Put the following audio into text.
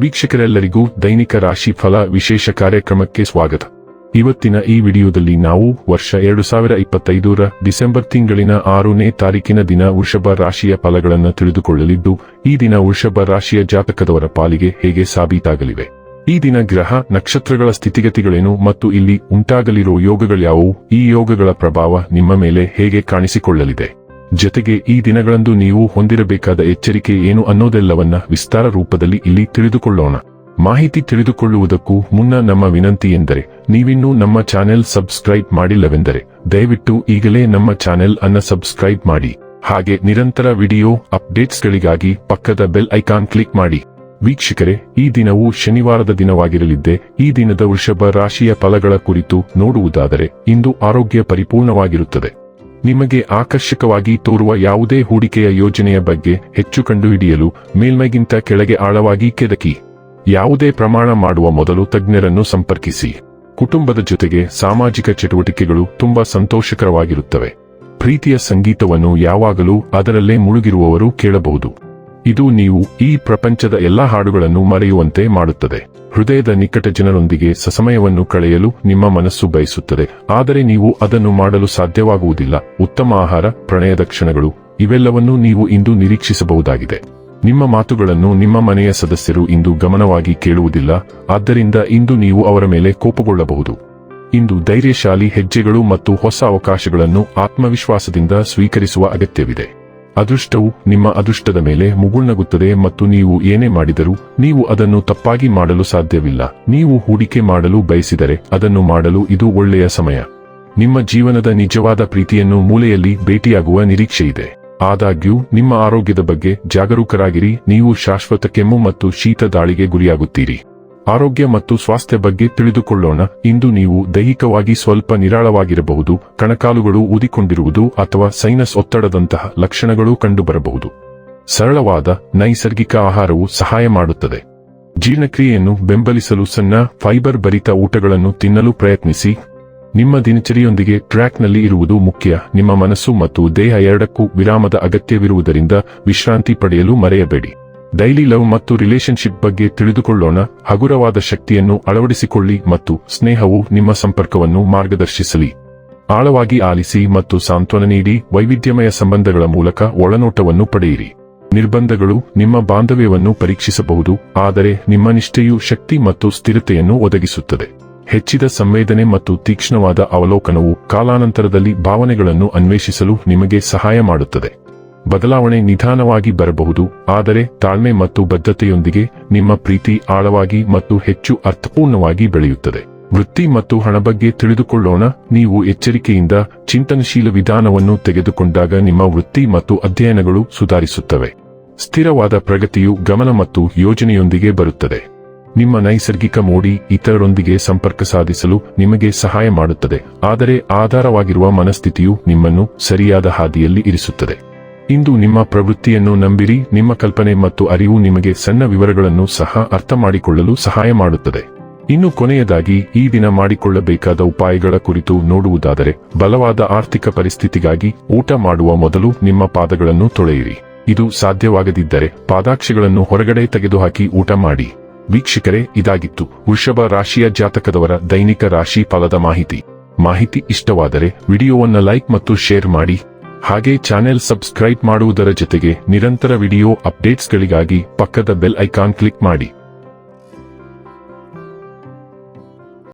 ವೀಕ್ಷಕರೆಲ್ಲರಿಗೂ ದೈನಿಕ ರಾಶಿ ಫಲ ವಿಶೇಷ ಕಾರ್ಯಕ್ರಮಕ್ಕೆ ಸ್ವಾಗತ. ಇವತ್ತಿನ ಈ ವಿಡಿಯೋದಲ್ಲಿ ನಾವು ವರ್ಷ 2025ರ ಡಿಸೆಂಬರ್ ತಿಂಗಳಿನ 6ನೇ ತಾರೀಕಿನ ದಿನ ವೃಷಭ ರಾಶಿಯ ಫಲಗಳನ್ನು ತಿಳಿದುಕೊಳ್ಳಲಿದ್ದು, ಈ ದಿನ ವೃಷಭ ರಾಶಿಯ ಜಾತಕದವರ ಪಾಲಿಗೆ ಹೇಗೆ ಸಾಬೀತಾಗಲಿವೆ, ಈ ದಿನ ಗ್ರಹ ನಕ್ಷತ್ರಗಳ ಸ್ಥಿತಿಗತಿಗಳೇನು ಮತ್ತು ಇಲ್ಲಿ ಉಂಟಾಗಲಿರೋ ಯೋಗಗಳ್ಯಾವುವು, ಈ ಯೋಗಗಳ ಪ್ರಭಾವ ನಿಮ್ಮ ಮೇಲೆ ಹೇಗೆ ಕಾಣಿಸಿಕೊಳ್ಳಲಿದೆ, ಜೊತೆಗೆ ಈ ದಿನಗಳಂದು ನೀವು ಹೊಂದಿರಬೇಕಾದ ಎಚ್ಚರಿಕೆ ಏನು ಅನ್ನೋದೆಲ್ಲವನ್ನ ವಿಸ್ತಾರ ರೂಪದಲ್ಲಿ ಇಲ್ಲಿ ತಿಳಿದುಕೊಳ್ಳೋಣ. ಮಾಹಿತಿ ತಿಳಿದುಕೊಳ್ಳುವುದಕ್ಕೂ ಮುನ್ನ ನಮ್ಮ ವಿನಂತಿ ಎಂದರೆ, ನೀವಿನ್ನೂ ನಮ್ಮ ಚಾನೆಲ್ ಸಬ್ಸ್ಕ್ರೈಬ್ ಮಾಡಿಲ್ಲವೆಂದರೆ ದಯವಿಟ್ಟು ಈಗಲೇ ನಮ್ಮ ಚಾನೆಲ್ ಅನ್ನು ಸಬ್ಸ್ಕ್ರೈಬ್ ಮಾಡಿ. ಹಾಗೆ ನಿರಂತರ ವಿಡಿಯೋ ಅಪ್ಡೇಟ್ಸ್ಗಳಿಗಾಗಿ ಪಕ್ಕದ ಬೆಲ್ ಐಕಾನ್ ಕ್ಲಿಕ್ ಮಾಡಿ. ವೀಕ್ಷಕರೇ, ಈ ದಿನವು ಶನಿವಾರದ ದಿನವಾಗಿರಲಿದ್ದೆ. ಈ ದಿನದ ವೃಷಭ ರಾಶಿಯ ಫಲಗಳ ಕುರಿತು ನೋಡುವುದಾದರೆ, ಇಂದು ಆರೋಗ್ಯ ಪರಿಪೂರ್ಣವಾಗಿರುತ್ತದೆ. ನಿಮಗೆ ಆಕರ್ಷಕವಾಗಿ ತೋರುವ ಯಾವುದೇ ಹೂಡಿಕೆಯ ಯೋಜನೆಯ ಬಗ್ಗೆ ಹೆಚ್ಚು ಕಂಡುಹಿಡಿಯಲು ಮೇಲ್ಮೈಗಿಂತ ಕೆಳಗೆ ಆಳವಾಗಿ ಕೆದಕಿ. ಯಾವುದೇ ಪ್ರಮಾಣ ಮಾಡುವ ಮೊದಲು ತಜ್ಞರನ್ನು ಸಂಪರ್ಕಿಸಿ. ಕುಟುಂಬದ ಜೊತೆಗೆ ಸಾಮಾಜಿಕ ಚಟುವಟಿಕೆಗಳು ತುಂಬಾ ಸಂತೋಷಕರವಾಗಿರುತ್ತವೆ. ಪ್ರೀತಿಯ ಸಂಗೀತವನ್ನು ಯಾವಾಗಲೂ ಅದರಲ್ಲೇ ಮುಳುಗಿರುವವರು ಕೇಳಬಹುದು. ಇದು ನೀವು ಈ ಪ್ರಪಂಚದ ಎಲ್ಲಾ ಹಾಡುಗಳನ್ನು ಮರೆಯುವಂತೆ ಮಾಡುತ್ತದೆ. ಹೃದಯದ ನಿಕಟ ಜನರೊಂದಿಗೆ ಸಮಯವನ್ನು ಕಳೆಯಲು ನಿಮ್ಮ ಮನಸ್ಸು ಬಯಸುತ್ತದೆ, ಆದರೆ ನೀವು ಅದನ್ನು ಮಾಡಲು ಸಾಧ್ಯವಾಗುವುದಿಲ್ಲ. ಉತ್ತಮ ಆಹಾರ, ಪ್ರಣಯದ ಕ್ಷಣಗಳು ಇವೆಲ್ಲವನ್ನೂ ನೀವು ಇಂದು ನಿರೀಕ್ಷಿಸಬಹುದಾಗಿದೆ. ನಿಮ್ಮ ಮಾತುಗಳನ್ನು ನಿಮ್ಮ ಮನೆಯ ಸದಸ್ಯರು ಇಂದು ಗಮನವಾಗಿ ಕೇಳುವುದಿಲ್ಲ, ಆದ್ದರಿಂದ ಇಂದು ನೀವು ಅವರ ಮೇಲೆ ಕೋಪಗೊಳ್ಳಬಹುದು. ಇಂದು ಧೈರ್ಯಶಾಲಿ ಹೆಜ್ಜೆಗಳು ಮತ್ತು ಹೊಸ ಅವಕಾಶಗಳನ್ನು ಆತ್ಮವಿಶ್ವಾಸದಿಂದ ಸ್ವೀಕರಿಸುವ ಅಗತ್ಯವಿದೆ. ಅದೃಷ್ಟವು ನಿಮ್ಮ ಅದೃಷ್ಟದ ಮೇಲೆ ಮುಗುಳ್ನಗುತ್ತದೆ ಮತ್ತು ನೀವು ಏನೇ ಮಾಡಿದರೂ ನೀವು ಅದನ್ನು ತಪ್ಪಾಗಿ ಮಾಡಲು ಸಾಧ್ಯವಿಲ್ಲ. ನೀವು ಹೂಡಿಕೆ ಮಾಡಲು ಬಯಸಿದರೆ ಅದನ್ನು ಮಾಡಲು ಇದು ಒಳ್ಳೆಯ ಸಮಯ. ನಿಮ್ಮ ಜೀವನದ ನಿಜವಾದ ಪ್ರೀತಿಯನ್ನು ಮೂಲೆಯಲ್ಲಿ ಭೇಟಿಯಾಗುವ ನಿರೀಕ್ಷೆಯಿದೆ. ಆದಾಗ್ಯೂ ನಿಮ್ಮ ಆರೋಗ್ಯದ ಬಗ್ಗೆ ಜಾಗರೂಕರಾಗಿರಿ. ನೀವು ಶಾಶ್ವತ ಕೆಮ್ಮು ಮತ್ತು ಶೀತ ದಾಳಿಗೆ ಗುರಿಯಾಗುತ್ತೀರಿ. ಆರೋಗ್ಯ ಮತ್ತು ಸ್ವಾಸ್ಥ್ಯ ಬಗ್ಗೆ ತಿಳಿದುಕೊಳ್ಳೋಣ. ಇಂದು ನೀವು ದೈಹಿಕವಾಗಿ ಸ್ವಲ್ಪ ನಿರಾಳವಾಗಿರಬಹುದು. ಕಣಕಾಲುಗಳು ಊದಿಕೊಂಡಿರುವುದು ಅಥವಾ ಸೈನಸ್ ಒತ್ತಡದಂತಹ ಲಕ್ಷಣಗಳು ಕಂಡುಬರಬಹುದು. ಸರಳವಾದ ನೈಸರ್ಗಿಕ ಆಹಾರವು ಸಹಾಯ ಮಾಡುತ್ತದೆ. ಜೀರ್ಣಕ್ರಿಯೆಯನ್ನು ಬೆಂಬಲಿಸಲು ಸಣ್ಣ ಫೈಬರ್ ಭರಿತ ಊಟಗಳನ್ನು ತಿನ್ನಲು ಪ್ರಯತ್ನಿಸಿ. ನಿಮ್ಮ ದಿನಚರಿಯೊಂದಿಗೆ ಟ್ರ್ಯಾಕ್ನಲ್ಲಿ ಇರುವುದು ಮುಖ್ಯ. ನಿಮ್ಮ ಮನಸ್ಸು ಮತ್ತು ದೇಹ ಎರಡಕ್ಕೂ ವಿರಾಮದ ಅಗತ್ಯವಿರುವುದರಿಂದ ವಿಶ್ರಾಂತಿ ಪಡೆಯಲು ಮರೆಯಬೇಡಿ. ಡೈಲಿ ಲವ್ ಮತ್ತು ರಿಲೇಶನ್ಶಿಪ್ ಬಗ್ಗೆ ತಿಳಿದುಕೊಳ್ಳೋಣ. ಹಗುರವಾದ ಶಕ್ತಿಯನ್ನು ಅಳವಡಿಸಿಕೊಳ್ಳಿ ಮತ್ತು ಸ್ನೇಹವು ನಿಮ್ಮ ಸಂಪರ್ಕವನ್ನು ಮಾರ್ಗದರ್ಶಿಸಲಿ. ಆಳವಾಗಿ ಆಲಿಸಿ ಮತ್ತು ಸಾಂತ್ವನ ನೀಡಿ. ವೈವಿಧ್ಯಮಯ ಸಂಬಂಧಗಳ ಮೂಲಕ ಒಳನೋಟವನ್ನು ಪಡೆಯಿರಿ. ನಿರ್ಬಂಧಗಳು ನಿಮ್ಮ ಬಾಂಧವ್ಯವನ್ನು ಪರೀಕ್ಷಿಸಬಹುದು, ಆದರೆ ನಿಮ್ಮ ನಿಷ್ಠೆಯು ಶಕ್ತಿ ಮತ್ತು ಸ್ಥಿರತೆಯನ್ನು ಒದಗಿಸುತ್ತದೆ. ಹೆಚ್ಚಿದ ಸಂವೇದನೆ ಮತ್ತು ತೀಕ್ಷ್ಣವಾದ ಅವಲೋಕನವು ಕಾಲಾನಂತರದಲ್ಲಿ ಭಾವನೆಗಳನ್ನು ಅನ್ವೇಷಿಸಲು ನಿಮಗೆ ಸಹಾಯ ಮಾಡುತ್ತದೆ. ಬದಲಾವಣೆ ನಿಧಾನವಾಗಿ ಬರಬಹುದು, ಆದರೆ ತಾಳ್ಮೆ ಮತ್ತು ಬದ್ಧತೆಯೊಂದಿಗೆ ನಿಮ್ಮ ಪ್ರೀತಿ ಆಳವಾಗಿ ಮತ್ತು ಹೆಚ್ಚು ಅರ್ಥಪೂರ್ಣವಾಗಿ ಬೆಳೆಯುತ್ತದೆ. ವೃತ್ತಿ ಮತ್ತು ಹಣ ಬಗ್ಗೆ ತಿಳಿದುಕೊಳ್ಳೋಣ. ನೀವು ಎಚ್ಚರಿಕೆಯಿಂದ ಚಿಂತನಶೀಲ ವಿಧಾನವನ್ನು ತೆಗೆದುಕೊಂಡಾಗ ನಿಮ್ಮ ವೃತ್ತಿ ಮತ್ತು ಅಧ್ಯಯನಗಳು ಸುಧಾರಿಸುತ್ತವೆ. ಸ್ಥಿರವಾದ ಪ್ರಗತಿಯು ಗಮನ ಮತ್ತು ಯೋಜನೆಯೊಂದಿಗೆ ಬರುತ್ತದೆ. ನಿಮ್ಮ ನೈಸರ್ಗಿಕ ಮೋಡಿ ಇತರರೊಂದಿಗೆ ಸಂಪರ್ಕ ಸಾಧಿಸಲು ನಿಮಗೆ ಸಹಾಯ ಮಾಡುತ್ತದೆ, ಆದರೆ ಆಧಾರವಾಗಿರುವ ಮನಸ್ಥಿತಿಯು ನಿಮ್ಮನ್ನು ಸರಿಯಾದ ಹಾದಿಯಲ್ಲಿ ಇರಿಸುತ್ತದೆ. ಇಂದು ನಿಮ್ಮ ಪ್ರವೃತ್ತಿಯನ್ನು ನಂಬಿರಿ. ನಿಮ್ಮ ಕಲ್ಪನೆ ಮತ್ತು ಅರಿವು ನಿಮಗೆ ಸಣ್ಣ ವಿವರಗಳನ್ನು ಸಹ ಅರ್ಥಮಾಡಿಕೊಳ್ಳಲು ಸಹಾಯ ಮಾಡುತ್ತದೆ. ಇನ್ನು ಕೊನೆಯದಾಗಿ ಈ ದಿನ ಮಾಡಿಕೊಳ್ಳಬೇಕಾದ ಉಪಾಯಗಳ ಕುರಿತು ನೋಡುವುದಾದರೆ, ಬಲವಾದ ಆರ್ಥಿಕ ಪರಿಸ್ಥಿತಿಗಾಗಿ ಊಟ ಮಾಡುವ ಮೊದಲು ನಿಮ್ಮ ಪಾದಗಳನ್ನು ತೊಳೆಯಿರಿ. ಇದು ಸಾಧ್ಯವಾಗದಿದ್ದರೆ ಪಾದಾಕ್ಷಿಗಳನ್ನು ಹೊರಗಡೆ ತೆಗೆದುಹಾಕಿ ಊಟ ಮಾಡಿ. ವೀಕ್ಷಕರೇ, ಇದಾಗಿತ್ತು ವೃಷಭ ರಾಶಿಯ ಜಾತಕದವರ ದೈನಿಕ ರಾಶಿ ಫಲದ ಮಾಹಿತಿ ಇಷ್ಟವಾದರೆ ವಿಡಿಯೋವನ್ನು ಲೈಕ್ ಮತ್ತು ಶೇರ್ ಮಾಡಿ. ಹಾಗೆ ಚಾನೆಲ್ ಸಬ್ಸ್ಕ್ರೈಬ್ ಮಾಡುವುದರ ಜೊತೆಗೆ ನಿರಂತರ ವಿಡಿಯೋ ಅಪ್ಡೇಟ್ಸ್ಗಳಿಗಾಗಿ ಪಕ್ಕದ ಬೆಲ್ ಐಕಾನ್ ಕ್ಲಿಕ್ ಮಾಡಿ.